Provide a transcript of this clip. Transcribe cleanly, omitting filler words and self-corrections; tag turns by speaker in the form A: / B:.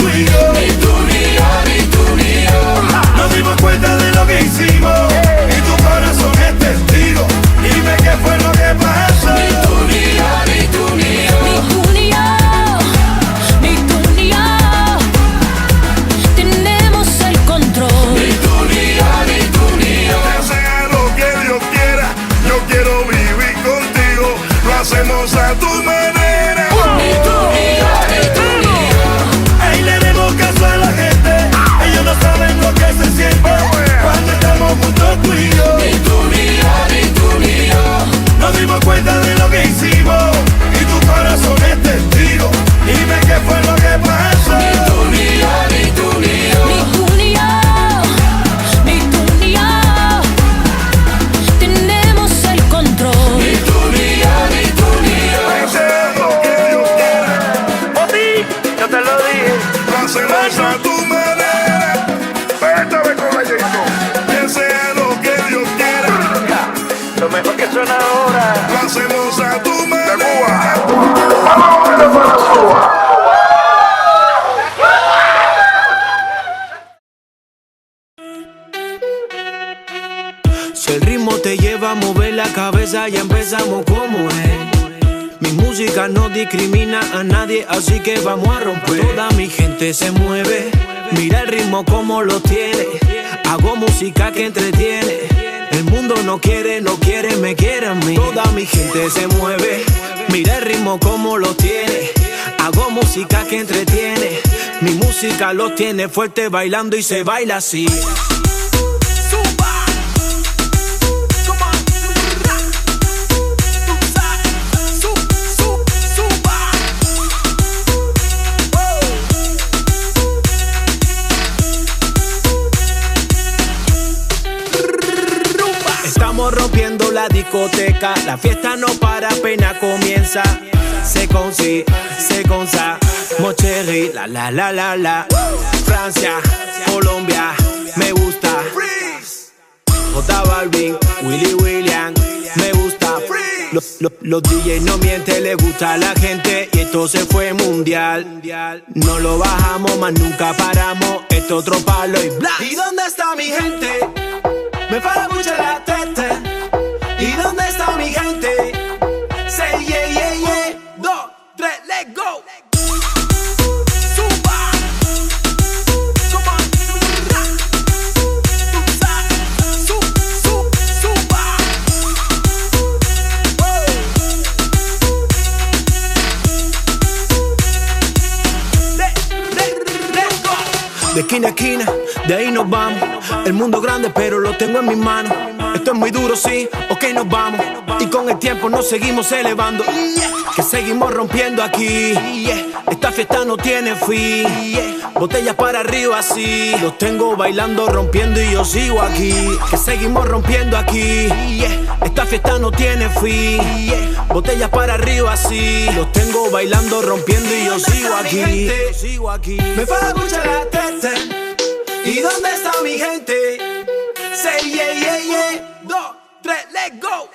A: tú y yo. Ni tú ni yo, ni tú ni yo. Nos dimos cuenta de lo que hicimos y tu corazón es testigo. Dime qué fue lo que pasó. Ni tú ni yo, ni tú ni yo.
B: Ni tú ni yo, ni tú ni yo. Tenemos el control.
A: Ni tú ni yo, ni tú ni yo. Que sea lo que Dios quiera, yo quiero vivir contigo. Lo hacemos a tu manera. Ni tú ni yo, ni tú ni yo. Ahí le demos caso a la gente. Ellos no saben lo que se siente cuando estamos juntos tú y yo. Ni tú ni yo, ni tú ni yo. Nos dimos cuenta de lo que hicimos y tu corazón es testigo. Dime qué fue lo que pasó. Ni tú ni yo, ni tú ni yo.
B: Ni tú ni yo, ni tú ni yo. Tenemos el control.
A: Ni tú ni yo, ni tú ni yo. Que sea lo que Dios quiera.
C: Por ti, yo te lo dije.
A: Lo hacemos a tu manera.
C: Espérate con la Jason.
A: Que sea lo que Dios quiera.
C: Lo mejor que suena ahora.
A: Lo hacemos a tu manera.
D: Si el ritmo te lleva a mover la cabeza, ya empezamos como es. Mi música no discrimina a nadie, así que vamos a romper. Toda mi gente se mueve, mira el ritmo como lo tiene. Hago música que entretiene. El mundo no quiere, me quiere a mí. Toda mi gente se mueve, mira el ritmo como lo tiene. Hago música que entretiene. Mi música lo tiene fuerte bailando y se baila así. Estamos rompiendo la discoteca, la fiesta no para, apenas comienza. C'est comme si, c'est comme ça, mon chéri, la la la la la. Francia, Colombia, me gusta. J Balvin, Willy William, me gusta. Los DJs no mienten, les gusta a la gente y esto se fue mundial. No lo bajamos, más nunca paramos, esto otro palo y bla. ¿Y dónde está mi gente? Me para mucho la tete. ¿Y dónde está mi gente? Say yeah, yeah, yeah. 2, 3, let's go. Suba. Come on. Suba. Let's go. De esquina a esquina, de ahí nos vamos. El mundo grande, pero lo tengo en mis manos. Esto es muy duro, sí, ok, nos vamos. Y con el tiempo nos seguimos elevando. Que seguimos rompiendo aquí. Esta fiesta no tiene fin. Botellas para arriba, así. Los tengo bailando, rompiendo y yo sigo aquí. Que seguimos rompiendo aquí. Esta fiesta no tiene fin. Botellas para arriba, así. Los tengo bailando, rompiendo y yo sigo aquí. Me para escuchar la tete. ¿Y dónde está mi gente? Say yeah, yeah, yeah. 2, 3, let's go.